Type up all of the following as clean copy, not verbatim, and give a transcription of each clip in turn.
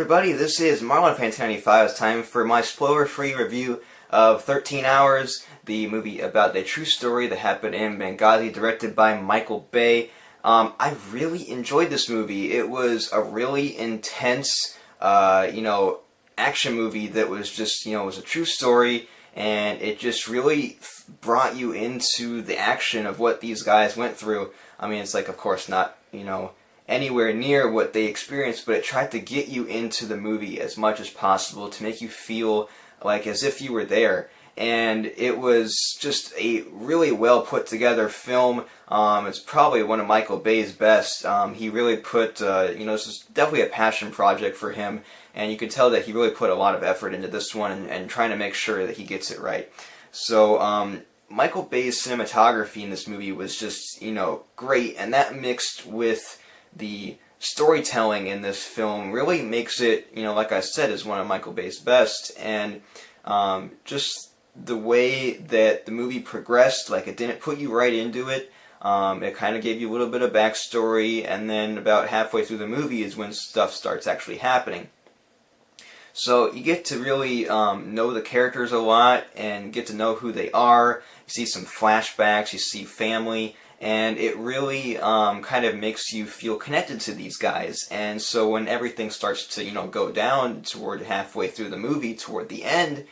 everybody, this is MarlonFans95. It's time for my spoiler-free review of 13 Hours, the movie about the true story that happened in Benghazi, directed by Michael Bay. I really enjoyed this movie. It was a really intense, action movie that was just, it was a true story, and it just really brought you into the action of what these guys went through. I mean, it's like, of course, not, anywhere near what they experienced, but it tried to get you into the movie as much as possible to make you feel like as if you were there. And it was just a really well put together film. It's probably one of Michael Bay's best. He really put, this is definitely a passion project for him, and you can tell that he really put a lot of effort into this one and trying to make sure that he gets it right. So, Michael Bay's cinematography in this movie was just, great, and that mixed with the storytelling in this film really makes it, like I said, is one of Michael Bay's best. And just the way that the movie progressed, like it didn't put you right into it. It kind of gave you a little bit of backstory, and then about halfway through the movie is when stuff starts actually happening. So you get to really know the characters a lot and get to know who they are. You see some flashbacks, you see family, and it really kind of makes you feel connected to these guys. And so when everything starts to, go down toward halfway through the movie, toward the end,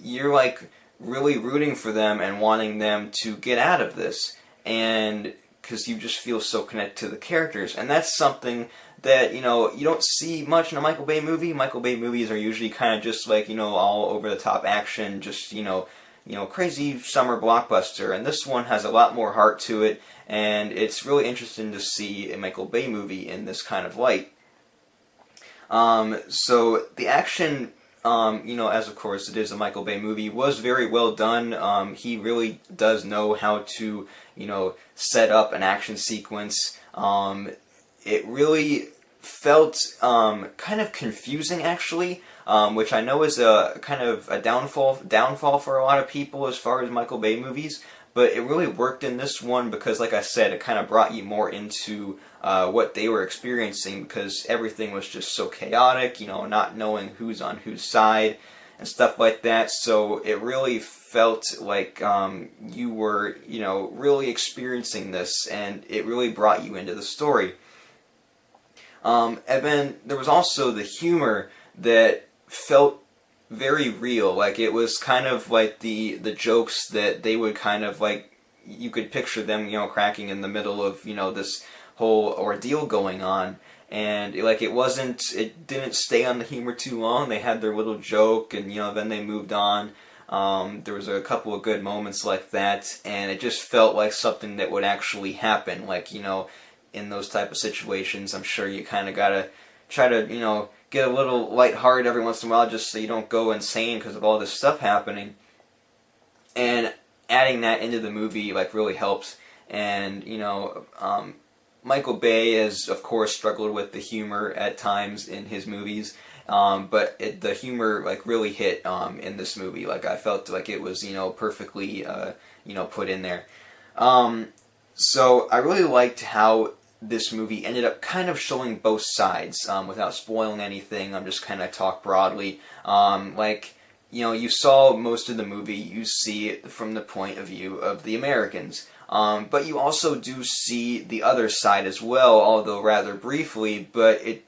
you're like really rooting for them and wanting them to get out of this. And because you just feel so connected to the characters. And that's something that, you don't see much in a Michael Bay movie. Michael Bay movies are usually kind of just like, all over the top action, just, crazy summer blockbuster. And this one has a lot more heart to it, and it's really interesting to see a Michael Bay movie in this kind of light. So the action, as of course it is a Michael Bay movie, was very well done. He really does know how to, set up an action sequence. It really felt kind of confusing, actually, which I know is a kind of a downfall for a lot of people as far as Michael Bay movies. But it really worked in this one because, like I said, it kind of brought you more into what they were experiencing, because everything was just so chaotic, not knowing who's on whose side and stuff like that. So it really felt like you were, really experiencing this, and it really brought you into the story. And then there was also the humor that felt very real. Like, it was kind of like the jokes that they would kind of like, you could picture them, cracking in the middle of, this whole ordeal going on. And it didn't stay on the humor too long. They had their little joke, and then they moved on. There was a couple of good moments like that, and it just felt like something that would actually happen. Like, in those type of situations, I'm sure you kind of gotta try to, get a little lighthearted every once in a while, just so you don't go insane because of all this stuff happening. And adding that into the movie, really helped. And, Michael Bay has, of course, struggled with the humor at times in his movies, but the humor, really hit in this movie. I felt like it was, perfectly, put in there. So I really liked how this movie ended up kind of showing both sides, without spoiling anything. I'm just kind of talk broadly. You saw most of the movie, you see it from the point of view of the Americans. But you also do see the other side as well, although rather briefly, but it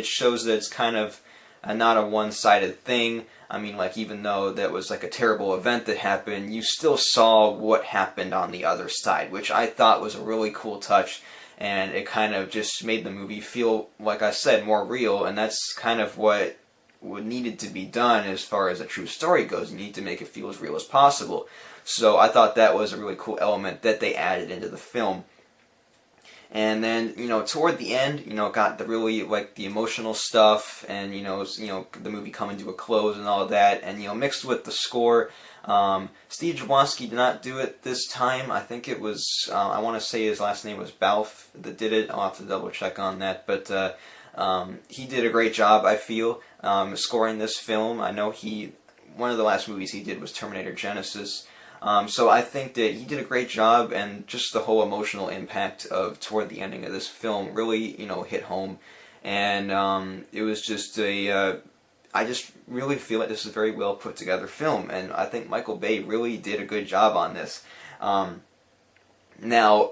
shows that it's kind of not a one-sided thing. I mean, even though that was a terrible event that happened, you still saw what happened on the other side, which I thought was a really cool touch, and it kind of just made the movie feel, like I said, more real, and that's kind of what needed to be done as far as a true story goes. You need to make it feel as real as possible. So I thought that was a really cool element that they added into the film. And then, toward the end, got the really, the emotional stuff, and, the movie coming to a close and all of that, and, mixed with the score. Steve Jablonsky did not do it this time. I think it was, I want to say his last name was Balfe that did it. I'll have to double check on that, but he did a great job, I feel, scoring this film. I know one of the last movies he did was Terminator Genisys. So I think that he did a great job, and just the whole emotional impact of toward the ending of this film really, hit home. and it was just I just really feel like this is a very well put together film, and I think Michael Bay really did a good job on this. Now,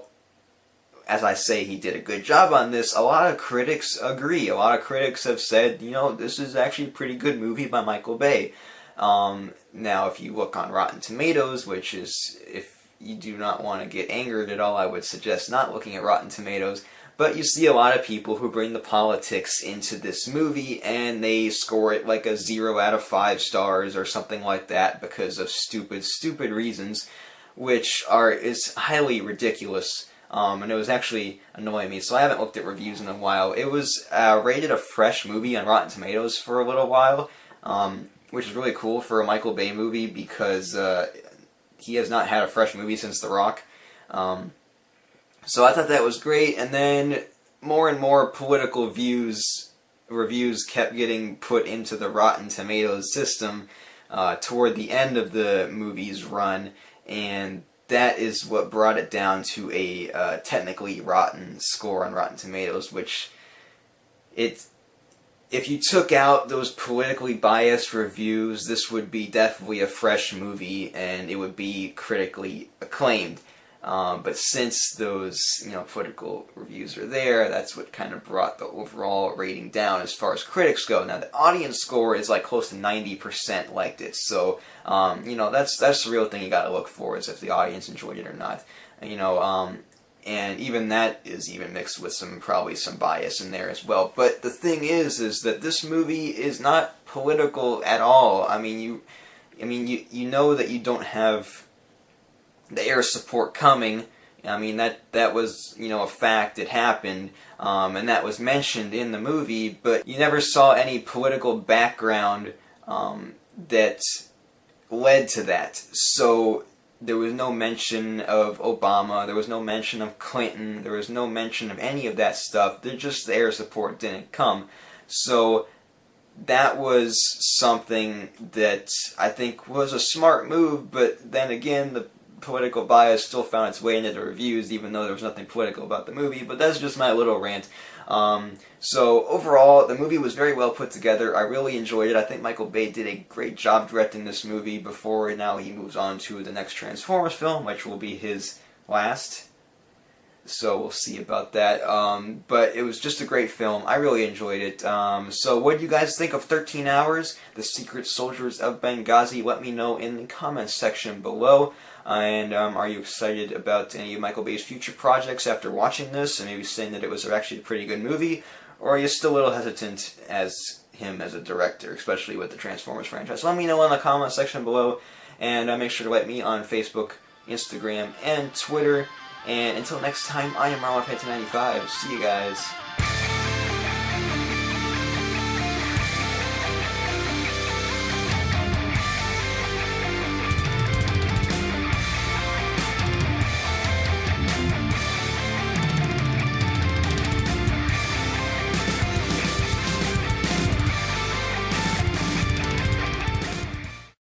as I say, he did a good job on this. A lot of critics agree. A lot of critics have said, this is actually a pretty good movie by Michael Bay. Now, if you look on Rotten Tomatoes, which is, if you do not want to get angered at all, I would suggest not looking at Rotten Tomatoes. But you see a lot of people who bring the politics into this movie, and they score it like a 0 out of 5 stars or something like that because of stupid reasons, which is highly ridiculous. And it was actually annoying me, so I haven't looked at reviews in a while. It was rated a fresh movie on Rotten Tomatoes for a little while, which is really cool for a Michael Bay movie because he has not had a fresh movie since The Rock. So I thought that was great, and then more and more political reviews kept getting put into the Rotten Tomatoes system toward the end of the movie's run, and that is what brought it down to a technically rotten score on Rotten Tomatoes, which if you took out those politically biased reviews, this would be definitely a fresh movie, and it would be critically acclaimed. But since those political reviews are there, that's what kind of brought the overall rating down as far as critics go. Now the audience score is like close to 90% liked it, so that's the real thing you got to look for, is if the audience enjoyed it or not. And even that is even mixed with probably some bias in there as well. But the thing is that this movie is not political at all. You know that you don't have the air support coming. That was a fact. It happened, and that was mentioned in the movie. But you never saw any political background that led to that. So there was no mention of Obama. There was no mention of Clinton. There was no mention of any of that stuff. The air support didn't come. So that was something that I think was a smart move. But then again, the political bias still found its way into the reviews, even though there was nothing political about the movie. But that's just my little rant. So overall, the movie was very well put together. I really enjoyed it. I think Michael Bay did a great job directing this movie before now he moves on to the next Transformers film, which will be his last. So we'll see about that. But it was just a great film. I really enjoyed it. So what do you guys think of 13 Hours, The Secret Soldiers of Benghazi? Let me know in the comments section below. And are you excited about any of Michael Bay's future projects after watching this, and maybe saying that it was actually a pretty good movie? Or are you still a little hesitant as him as a director, especially with the Transformers franchise? Let me know in the comment section below, and make sure to like me on Facebook, Instagram, and Twitter. And until next time, I am Marlon 95. See you guys.